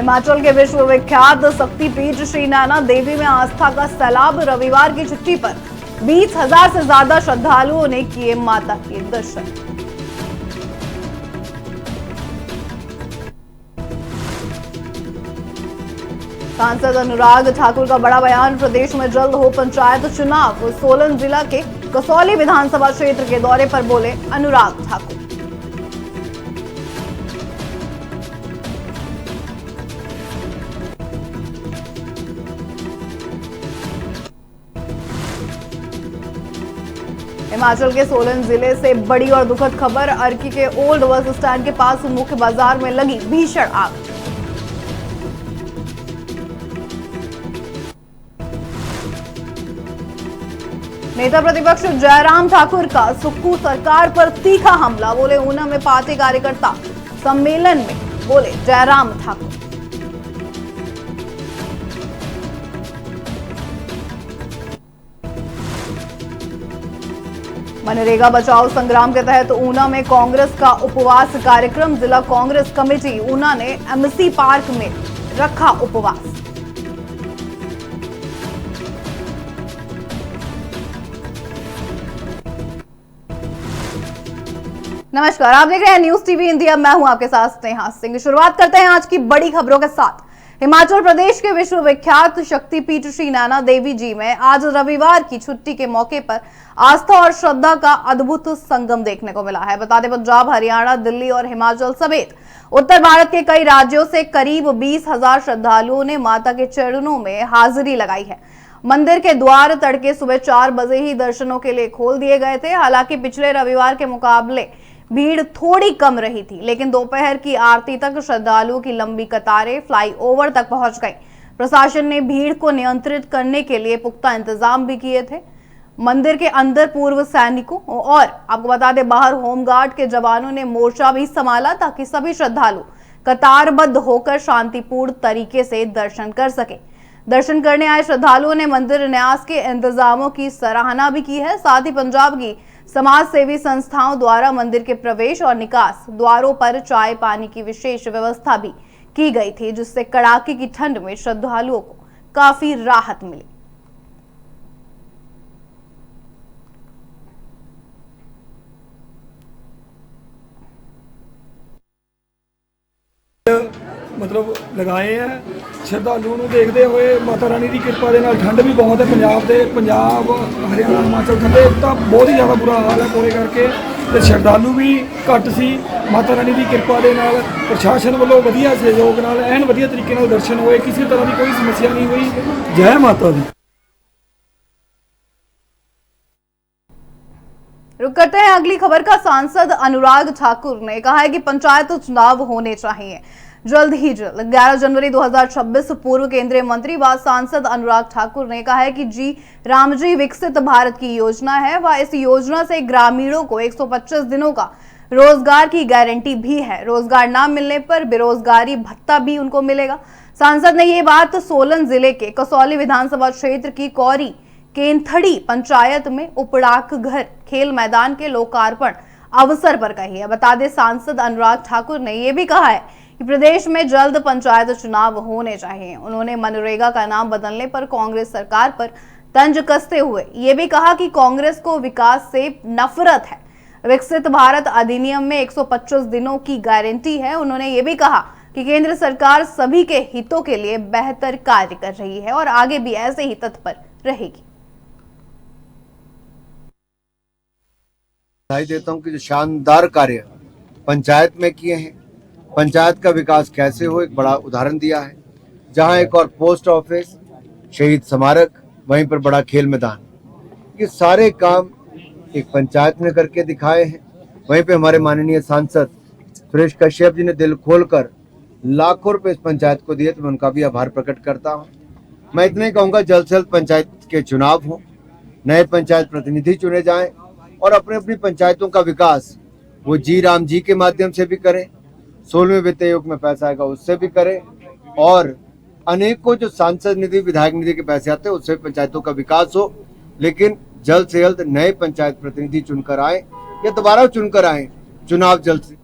हिमाचल के विश्वविख्यात शक्तिपीठ श्री नैना देवी में आस्था का सैलाब। रविवार की छुट्टी पर 20,000 से ज्यादा श्रद्धालुओं ने किए माता के दर्शन। सांसद अनुराग ठाकुर का बड़ा बयान। प्रदेश में जल्द हो पंचायत चुनाव। सोलन जिला के कसौली विधानसभा क्षेत्र के दौरे पर बोले अनुराग ठाकुर। हिमाचल के सोलन जिले से बड़ी और दुखद खबर। अर्की के ओल्ड बस स्टैंड के पास मुख्य बाजार में लगी भीषण आग। नेता प्रतिपक्ष जयराम ठाकुर का सुक्खू सरकार पर तीखा हमला। बोले ऊना में पार्टी कार्यकर्ता सम्मेलन में बोले जयराम ठाकुर। मनरेगा बचाओ संग्राम के तहत ऊना में कांग्रेस का उपवास कार्यक्रम। जिला कांग्रेस कमेटी ऊना ने एमसी पार्क में रखा उपवास। नमस्कार, आप देख रहे हैं न्यूज टीवी इंडिया। मैं हूं आपके साथ स्नेहा सिंह। शुरुआत करते हैं आज की बड़ी खबरों के साथ। हिमाचल प्रदेश के विश्वविख्यात शक्तिपीठ श्री नैना देवी जी में आज रविवार की छुट्टी के मौके पर आस्था और श्रद्धा का अद्भुत संगम देखने को मिला है। बता दें, पंजाब, हरियाणा, दिल्ली और हिमाचल समेत उत्तर भारत के कई राज्यों से करीब 20,000 श्रद्धालुओं ने माता के चरणों में हाजिरी लगाई है। मंदिर के द्वार तड़के सुबह 4 बजे ही दर्शनों के लिए खोल दिए गए थे। हालांकि पिछले रविवार के मुकाबले भीड़ थोड़ी कम रही थी, लेकिन दोपहर की आरती तक श्रद्धालुओं की लंबी कतारें फ्लाईओवर तक पहुंच गई। प्रशासन ने भीड़ को नियंत्रित करने के लिए पुख्ता इंतजाम भी किए थे। मंदिर के अंदर पूर्व सैनिकों और आपको बता दें बाहर होमगार्ड के जवानों ने मोर्चा भी संभाला ताकि सभी श्रद्धालु कतारबद्ध होकर शांतिपूर्ण तरीके से दर्शन कर सके। दर्शन करने आए श्रद्धालुओं ने मंदिर न्यास के इंतजामों की सराहना भी की है। साथ ही पंजाब की समाज सेवी संस्थाओं द्वारा मंदिर के प्रवेश और निकास द्वारों पर चाय पानी की विशेष व्यवस्था भी की गई थी, जिससे कड़ाके की ठंड में श्रद्धालुओं को काफी राहत मिली। मतलब लगाए हैं श्रद्धालुओं ਨੂੰ देखते हुए माता रानी की कृपा के नाल ठंड भी बहुत है। पंजाब हरियाणा हिमाचल थले तो बहुत ही ज़्यादा बुरा हाल है कोहरे करके, तो श्रद्धालु भी घट सी। माता रानी की कृपा के नाल प्रशासन वालों वधिया सहयोग नाल एन वधिया तरीके नाल दर्शन हुए, किसी तरह की कोई समस्या नहीं हुई। जय माता दी। रुक करते हैं अगली खबर का। सांसद अनुराग ठाकुर ने कहा है कि पंचायत चुनाव होने चाहिए जल्द ही जल्द। 11 जनवरी 2026 पूर्व केंद्रीय मंत्री व सांसद अनुराग ठाकुर ने कहा है कि जी रामजी विकसित भारत की योजना है व इस योजना से ग्रामीणों को 125 दिनों का रोजगार की गारंटी भी है। रोजगार न मिलने पर बेरोजगारी भत्ता भी उनको मिलेगा। सांसद ने ये बात सोलन जिले के कसौली विधानसभा क्षेत्र की कौरी केंथड़ी पंचायत में उपड़ाक घर खेल मैदान के लोकार्पण अवसर पर कही है। बता दें, सांसद अनुराग ठाकुर ने यह भी कहा है कि प्रदेश में जल्द पंचायत चुनाव होने चाहिए। उन्होंने मनरेगा का नाम बदलने पर कांग्रेस सरकार पर तंज कसते हुए ये भी कहा कि कांग्रेस को विकास से नफरत है। विकसित भारत अधिनियम में 125 दिनों की गारंटी है। उन्होंने ये भी कहा कि केंद्र सरकार सभी के हितों के लिए बेहतर कार्य कर रही है और आगे भी ऐसे ही तत्पर रहेगी। बधाई देता हूं कि जो शानदार कार्य पंचायत में किए हैं, पंचायत का विकास कैसे हो एक बड़ा उदाहरण दिया है। जहां एक और पोस्ट ऑफिस, शहीद स्मारक, वहीं पर बड़ा खेल मैदान, ये सारे काम एक पंचायत ने करके दिखाए हैं। वहीं पे हमारे माननीय सांसद सुरेश कश्यप जी ने दिल खोलकर लाखों रुपए इस पंचायत को दिए, तो मैं उनका भी आभार प्रकट करता हूं। मैं इतना ही कहूँगा, जल्द से जल्द पंचायत के चुनाव हो, नए पंचायत प्रतिनिधि चुने जाएं और अपने अपनी पंचायतों का विकास वो जी राम जी के माध्यम से भी करें, 16वें वित्त आयोग में पैसा आएगा उससे भी करें, और अनेकों जो सांसद निधि, विधायक निधि के पैसे आते हैं उससे पंचायतों का विकास हो। लेकिन जल्द से जल्द नए पंचायत प्रतिनिधि चुनकर आए या दोबारा चुनकर आए, चुनाव जल्द से।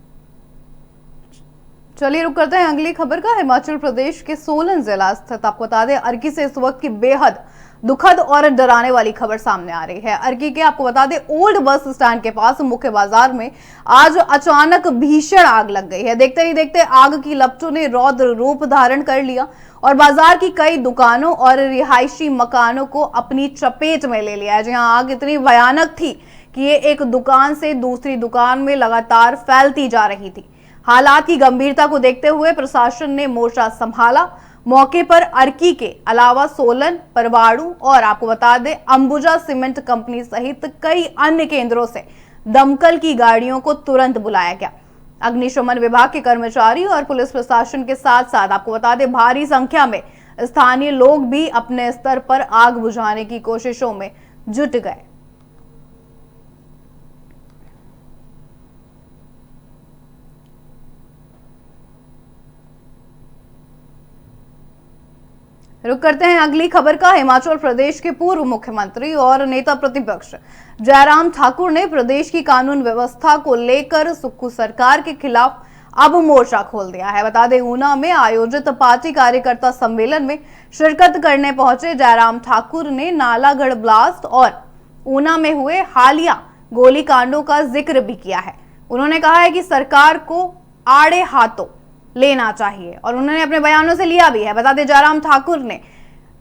चलिए रुक करते हैं अगली खबर का। हिमाचल प्रदेश के सोलन जिला स्थित आपको बता दें अर्की से इस वक्त की बेहद दुखद और डराने वाली खबर सामने आ रही है। अर्की के आपको बता दें ओल्ड बस स्टैंड के पास मुख्य बाजार में आज अचानक भीषण आग लग गई है। देखते ही देखते आग की लपटों ने रौद्र रूप धारण कर लिया और बाजार की कई दुकानों और रिहायशी मकानों को अपनी चपेट में ले लिया है। जहां आग इतनी भयानक थी कि ये एक दुकान से दूसरी दुकान में लगातार फैलती जा रही थी। हालात की गंभीरता को देखते हुए प्रशासन ने मोर्चा संभाला। मौके पर अर्की के अलावा सोलन, परवाड़ू और आपको बता दें अंबुजा सीमेंट कंपनी सहित कई अन्य केंद्रों से दमकल की गाड़ियों को तुरंत बुलाया गया। अग्निशमन विभाग के कर्मचारी और पुलिस प्रशासन के साथ साथ आपको बता दें भारी संख्या में स्थानीय लोग भी अपने स्तर पर आग बुझाने की कोशिशों में जुट गए। रुक करते हैं अगली खबर का। हिमाचल प्रदेश के पूर्व मुख्यमंत्री और नेता प्रतिपक्ष जयराम ठाकुर ने प्रदेश की कानून व्यवस्था को लेकर सुक्खू सरकार के खिलाफ अब मोर्चा खोल दिया है। बता दें ऊना में आयोजित पार्टी कार्यकर्ता सम्मेलन में शिरकत करने पहुंचे जयराम ठाकुर ने नालागढ़ ब्लास्ट और ऊना में हुए हालिया गोलीकांडों का जिक्र भी किया है। उन्होंने कहा है कि सरकार को आड़े हाथों लेना चाहिए और उन्होंने अपने बयानों से लिया भी है। बता दें जयराम ठाकुर ने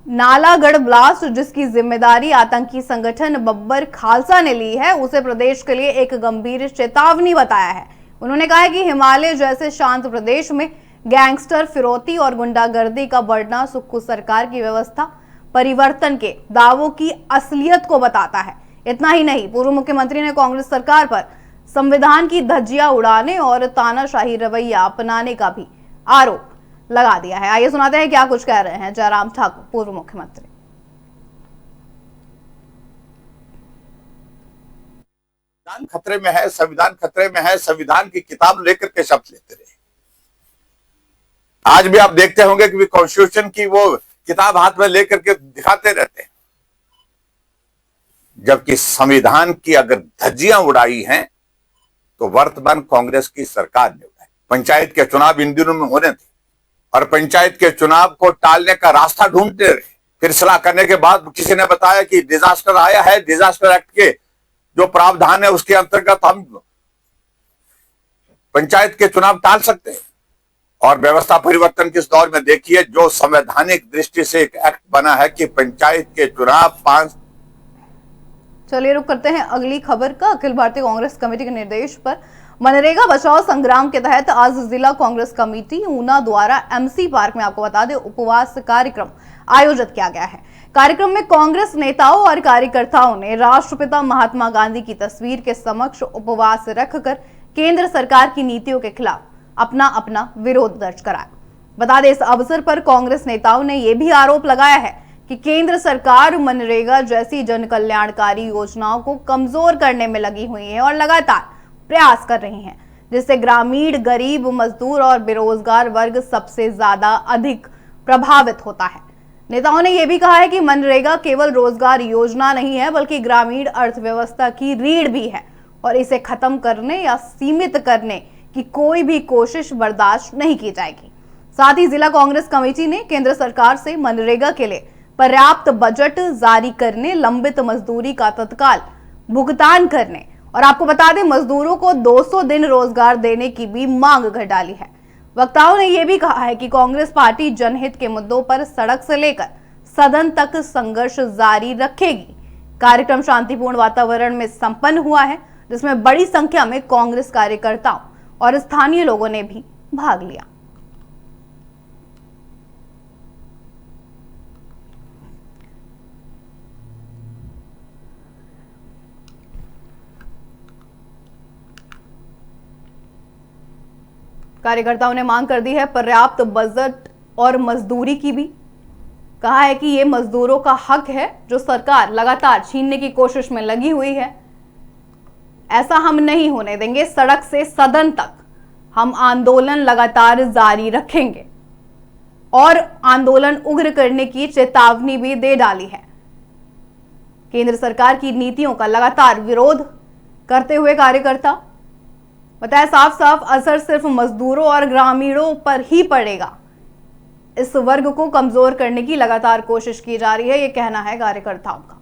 नालागढ़ ब्लास्ट जिसकी जिम्मेदारी आतंकी संगठन बब्बर खालसा ने ली है उसे प्रदेश के लिए एक गंभीर चेतावनी बताया है। उन्होंने कहा है कि हिमालय जैसे शांत प्रदेश में गैंगस्टर, फिरौती और गुंडागर्दी का बढ़ना सुक्खू सरकार की व्यवस्था परिवर्तन के दावों की असलियत को बताता है। इतना ही नहीं, पूर्व मुख्यमंत्री ने कांग्रेस सरकार पर संविधान की धज्जियां उड़ाने और तानाशाही रवैया अपनाने का भी आरोप लगा दिया है। आइए सुनाते हैं क्या कुछ कह रहे हैं जयराम ठाकुर, पूर्व मुख्यमंत्री। संविधान खतरे में है, संविधान खतरे में है, संविधान की किताब लेकर के शब्द लेते रहे। आज भी आप देखते होंगे कि कॉन्स्टिट्यूशन की वो किताब हाथ में लेकर के दिखाते रहते हैं, जबकि संविधान की अगर धज्जियां उड़ाई हैं तो वर्तमान कांग्रेस की सरकार ने उड़ाई। पंचायत के चुनाव इन दिनों में होने थे और पंचायत के चुनाव को टालने का रास्ता ढूंढते रहे। फिर सलाह करने के बाद किसी ने बताया कि डिजास्टर आया है, डिजास्टर एक्ट के जो प्रावधान है उसके अंतर्गत हम पंचायत के चुनाव टाल सकते हैं। और व्यवस्था परिवर्तन के इस दौर में देखिए जो संवैधानिक दृष्टि से एक एक्ट बना है कि पंचायत के चुनाव 5। चलिए रुक करते हैं अगली खबर का। अखिल भारतीय कांग्रेस कमेटी के निर्देश पर मनरेगा बचाओ संग्राम के तहत आज जिला कांग्रेस कमेटी ऊना द्वारा एमसी पार्क में आपको बता दें उपवास कार्यक्रम आयोजित किया गया है। कार्यक्रम में कांग्रेस नेताओं और कार्यकर्ताओं ने राष्ट्रपिता महात्मा गांधी की तस्वीर के समक्ष उपवास रखकर केंद्र सरकार की नीतियों के खिलाफ अपना अपना विरोध दर्ज कराया। बता दें इस अवसर पर कांग्रेस नेताओं ने यह भी आरोप लगाया है कि केंद्र सरकार मनरेगा जैसी जन कल्याणकारी योजनाओं को कमजोर करने में लगी हुई है और लगातार प्रयास कर रही है, जिससे ग्रामीण, गरीब, मजदूर और बेरोजगार वर्ग सबसे ज्यादा अधिक प्रभावित होता है। नेताओं ने यह भी कहा है कि मनरेगा केवल रोजगार योजना नहीं है बल्कि ग्रामीण अर्थव्यवस्था की रीढ़ भी है और इसे खत्म करने या सीमित करने की कोई भी कोशिश बर्दाश्त नहीं की जाएगी। साथ ही जिला कांग्रेस कमेटी ने केंद्र सरकार से मनरेगा के लिए पर्याप्त बजट जारी करने, लंबित मजदूरी का तत्काल भुगतान करने और आपको बता दें मजदूरों को 200 दिन रोजगार देने की भी मांग कर डाली है। वक्ताओं ने यह भी कहा है कि कांग्रेस पार्टी जनहित के मुद्दों पर सड़क से लेकर सदन तक संघर्ष जारी रखेगी। कार्यक्रम शांतिपूर्ण वातावरण में संपन्न हुआ है, जिसमें बड़ी संख्या में कांग्रेस कार्यकर्ताओं और स्थानीय लोगों ने भी भाग लिया। कार्यकर्ताओं ने मांग कर दी है पर्याप्त बजट और मजदूरी की भी। कहा है कि ये मजदूरों का हक है जो सरकार लगातार छीनने की कोशिश में लगी हुई है। ऐसा हम नहीं होने देंगे। सड़क से सदन तक हम आंदोलन लगातार जारी रखेंगे और आंदोलन उग्र करने की चेतावनी भी दे डाली है। केंद्र सरकार की नीतियों का लगातार विरोध करते हुए कार्यकर्ता बताया साफ साफ असर सिर्फ मजदूरों और ग्रामीणों पर ही पड़ेगा। इस वर्ग को कमजोर करने की लगातार कोशिश की जा रही है, ये कहना है कार्यकर्ताओं का।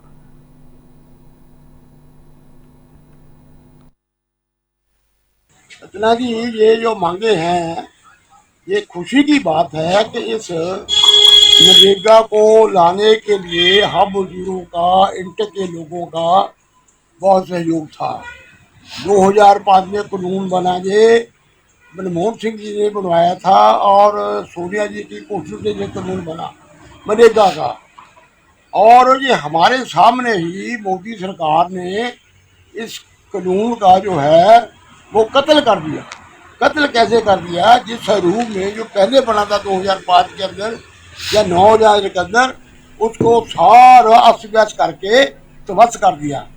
रचना जी, ये जो मांगे हैं, ये खुशी की बात है कि इस मनरेगा को लाने के लिए हम मजदूरों का, इंटर के लोगों का बहुत सहयोग था। 2005 में कानून बना, ये मनमोहन सिंह जी ने बनवाया था और सोनिया जी की कोशिश से ये कानून बना मनरेगा का। और ये हमारे सामने ही मोदी सरकार ने इस कानून का जो है वो कत्ल कर दिया। कत्ल कैसे कर दिया? जिस रूप में जो पहले बना था 2005 के अंदर या 9000 के अंदर, उसको सारा अस्त व्यस्त करके ध्वस्त कर दिया।